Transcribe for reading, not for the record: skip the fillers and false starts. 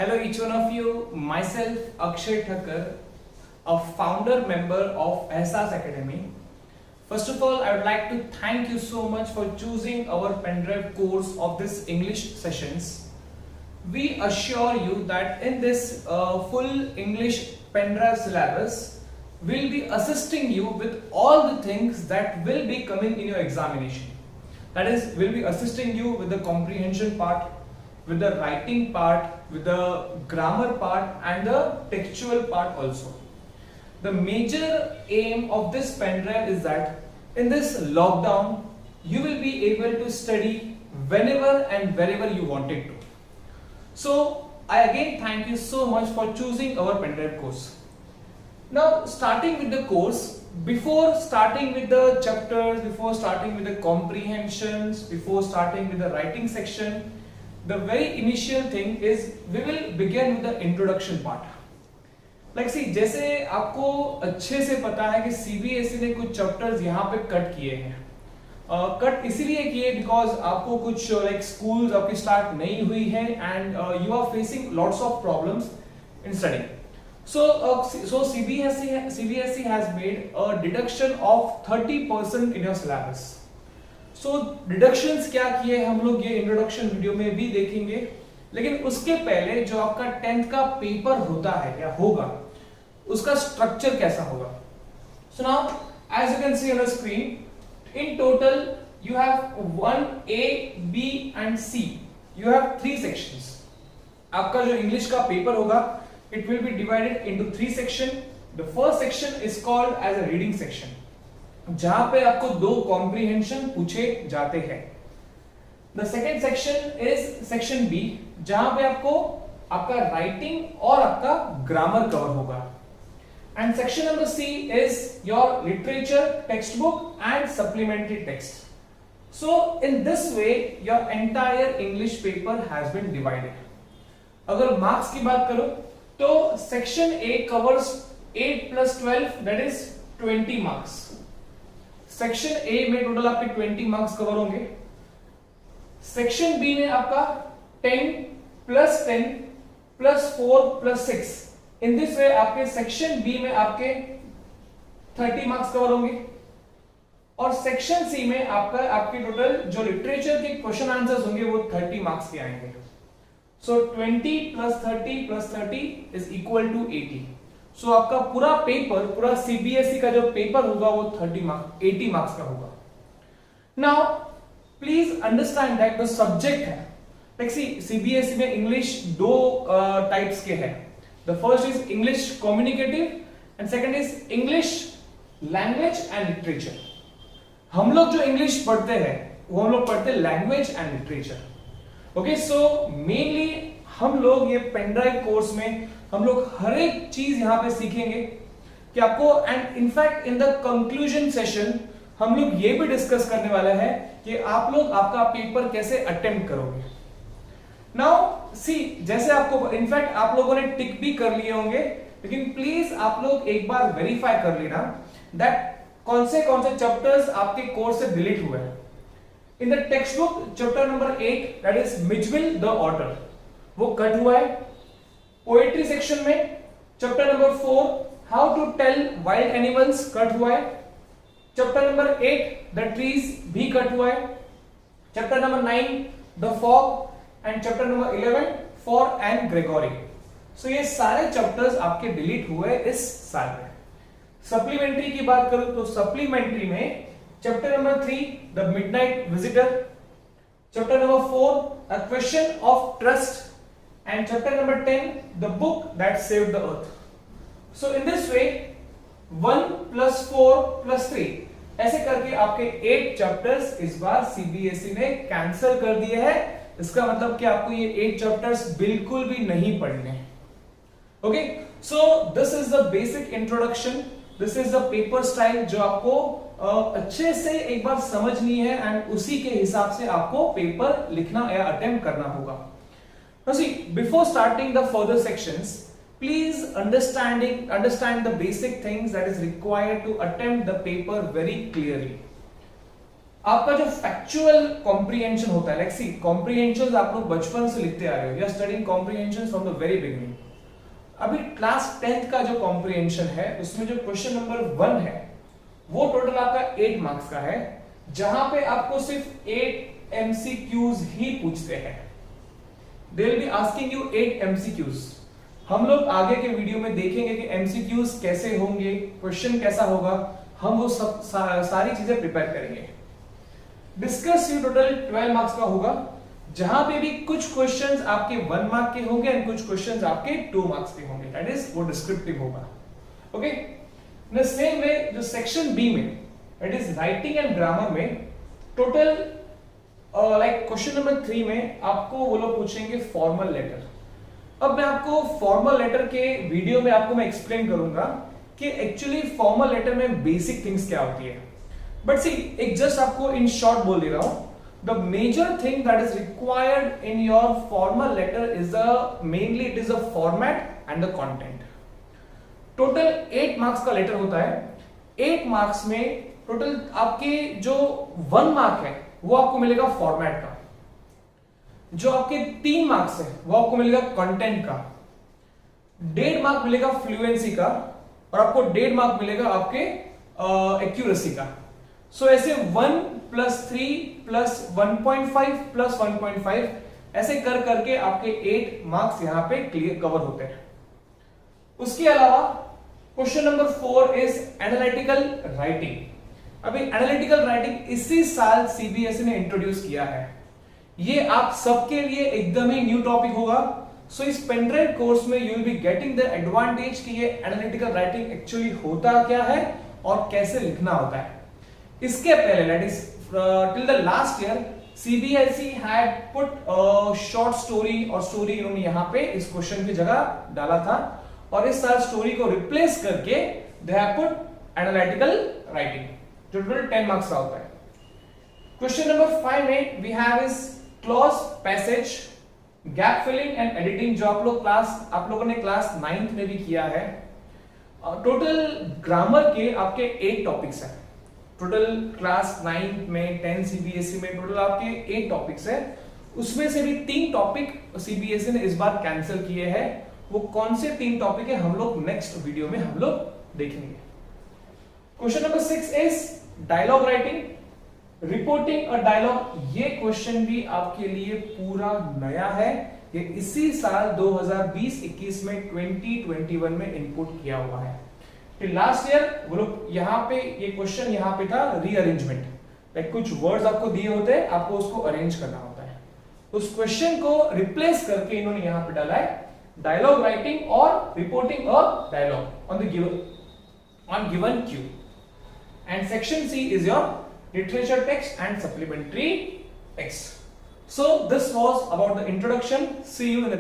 Hello each one of you, myself Akshay Thakkar, a founder member of Ehsaas Academy. First of all, I would like to thank you so much for choosing our pendrive course of this English sessions. We assure you that in this full English pendrive syllabus, we'll be assisting you with all the things that will be coming in your examination. That is, we'll be assisting you with the comprehension part, with the writing part, with the grammar part and the textual part also. The major aim of this pendrive is that in this lockdown, you will be able to study whenever and wherever you wanted to. So, I again thank you so much for choosing our pendrive course. Now, starting with the course, before starting with the chapters, before starting with the comprehensions, before starting with the writing section, the very initial thing is we will begin with the introduction part. Like see, जैसे आपको अच्छे से पता है कि CBSE ने कुछ chapters यहाँ पे कट किए हैं. कट इसीलिए किए बिकॉज आपको कुछ लाइक स्कूल्स आपकी स्टार्ट नहीं हुई है and you are facing lots of problems in studying. So CBSE has made a deduction of 30% in your syllabus. So deductions क्या किए हम लोग ये इंट्रोडक्शन वीडियो में भी देखेंगे, लेकिन उसके पहले जो आपका 10th का पेपर होता है या होगा उसका स्ट्रक्चर कैसा होगा. So now as you can see on the screen, in total you have 1A, B and C. You have 3 sections. आपका जो इंग्लिश का पेपर होगा it will be divided into 3 sections. The first section is called as a reading section, जहां पे आपको 2 comprehension पूछे जाते हैं. The second section is section B, जहां पे आपका राइटिंग और आपका ग्रामर कवर होगा. And section number C is your literature, textbook and supplementary text. So in this way your entire English paper has been divided. अगर marks की बात करो तो section A covers 8 plus 12, that is 20 marks. Section A में total आपके 20 marks cover होंगे. Section B में आपका 10 plus 10 plus 4 plus 6. In this way आपके सेक्शन बी में आपके 30 मार्क्स कवर होंगे और सेक्शन सी में आपके टोटल जो लिटरेचर के क्वेश्चन आंसर्स होंगे वो 30 मार्क्स के आएंगे. So 20 plus 30 plus 30 is equal to 80. So आपका पूरा पेपर, पूरा CBSE का जो पेपर होगा वो 80 मार्क्स का होगा. Now please understand that the subject है, लाइक सी CBSE में इंग्लिश 2 टाइप्स के हैं. The first is English communicative and second is English language and literature. हम लोग जो इंग्लिश पढ़ते हैं वो हम लोग पढ़ते हैं language and literature. Okay, so mainly हम लोग ये पेनड्राइव कोर्स में हम लोग हर एक चीज यहां पे सीखेंगे कि आपको, and in fact in the conclusion session हम लोग ये भी डिस्कस करने वाले हैं कि आप लोग आपका पेपर कैसे अटेम्प्ट करोगे. नाउ सी, जैसे आपको इनफैक्ट आप लोगों ने टिक भी कर लिए होंगे, लेकिन प्लीज आप लोग एक बार वेरीफाई कर लेना दैट कौन से चैप्टर्स आपके कोर्स से डिलीट हुए हैं. In the text book chapter number 8, that is Mijbil the otter, वो कट हुआ है. पोएट्री सेक्शन में chapter number 4 how to tell wild animals cut हुआ है. चैप्टर नंबर 8 द ट्रीज भी कट हुआ है. Chapter number 9 the fog and chapter number 11 for Anne Gregory. So ये सारे चैप्टर्स आपके डिलीट हुए इस साल में. सप्लीमेंट्री की बात करूं तो सप्लीमेंट्री में chapter number 3 the midnight visitor, chapter number 4 a question of trust and chapter number 10 the book that saved the earth. So in this way 1 plus 4 plus 3 ऐसे करके आपके 8 चैप्टर्स इस बार CBSE ने कैंसिल कर दिए हैं. इसका मतलब कि आपको ये 8 चैप्टर्स बिल्कुल भी नहीं पढ़ने. Okay, so this is the basic introduction, this is the paper style जो आपको अच्छे से एक बार समझनी है एंड उसी के हिसाब से आपको पेपर लिखना या अटेम्प्ट करना होगा. Now see, before starting the further sections, please understand the basic things that is required to attempt the paper very clearly. आपका जो फैक्चुअल कॉम्प्रिहेंशन होता है, लेट्स सी कॉम्प्रिहेंशन आप लोग बचपन से लिखते आ रहे हो, you are studying comprehension from the very beginning. अभी क्लास 10th का जो कॉम्प्रिहेंशन है उसमें जो क्वेश्चन नंबर 1 है वो टोटल आपका 8 मार्क्स का है, जहां पे आपको सिर्फ 8 एमसीक्यूज ही पूछते हैं। They will be asking you 8 MCQs. हम लोग आगे के वीडियो में देखेंगे कि एमसीक्यूज कैसे होंगे, क्वेश्चन कैसा होगा, हम वो सब सारी चीजें प्रिपेयर करेंगे। डिस्कस यू टोटल 12 मार्क्स का होगा, जहां पे भी कुछ क्वेश्चंस आपके 1 मार्क के होंगे एंड कुछ क्वेश्चंस आपके 2 मार्क्स के होंगे, दैट इज वो डिस्क्रिप्टिव होगा। Okay, in the same way जो सेक्शन बी में that is writing and grammar में टोटल लाइक क्वेश्चन नंबर 3 में आपको वो लोग पूछेंगे फॉर्मल लेटर। अब मैं आपको फॉर्मल लेटर के वीडियो में आपको मैं एक्सप्लेन करूंगा कि एक्चुअली फॉर्मल लेटर में बेसिक थिंग्स क्या होती है, बट सी एक जस्ट आपको इन शॉर्ट बोल दे रहा हूं। The major thing that is required in your formal letter is mainly it is the format and the content. Total 8 marks का लेटर होता है। 8 मार्क्स में टोटल आपके जो 1 मार्क है वो आपको मिलेगा फॉर्मेट का, जो आपके 3 मार्क्स है वो आपको मिलेगा कंटेंट का, 1.5 मार्क मिलेगा फ्लुएंसी का और आपको 1.5 मार्क मिलेगा आपके एक्यूरेसी का। सो ऐसे 1 + 3 + 1.5 + 1.5 ऐसे कर करके आपके 8 मार्क्स यहां पे क्लियर कवर होते हैं। उसके अलावा question number 4 is analytical writing. अभी एनालिटिकल राइटिंग इसी साल सीबीएसई ने इंट्रोड्यूस किया है, ये आप सबके लिए एकदम ही न्यू टॉपिक होगा। सो इस पेनड्राइव कोर्स में you will be getting the advantage कि ये एनालिटिकल राइटिंग एक्चुअली होता क्या है और कैसे लिखना होता है। इसके पहले that is till the last year CBSE had put short story और स्टोरी इन्होंने यहां पे इस क्वेश्चन की जगह डाला था, और इस साल स्टोरी को रिप्लेस करके they have put analytical writing, जो टोटल 10 मार्क्स का होता है। क्वेश्चन नंबर 5 में we have is cloze passage, gap filling and editing, जो आप लोगों ने क्लास 9th में भी किया है। टोटल ग्रामर के आपके 8 टॉपिक्स हैं। टोटल क्लास 9 में 10 सीबीएसई में टोटल आपके 8 टॉपिक्स है, उसमें से भी 3 टॉपिक सीबीएसई ने इस बार कैंसिल किए हैं। वो कौन से 3 टॉपिक है हम लोग नेक्स्ट वीडियो में हम लोग देखेंगे। Question number 6 is dialogue writing, reporting और डायलॉग। ये क्वेश्चन भी आपके लिए पूरा नया है, ये इसी साल 2020-21 में 2021 में इनपुट किया हुआ है। लास्ट ईयर वो लोग यहाँ पे ये क्वेश्चन यहाँ पे था रीअरेंजमेंट, लाइक कुछ वर्ड्स आपको दिए होते हैं, आपको उसको अरेंज करना होता है। उस क्वेश्चन को रिप्लेस करके इन्होंने यहाँ पे डाला है डायलॉग राइटिंग और reporting of dialogue on given cue. And section C is your literature text and supplementary text. So this was about the introduction. See you in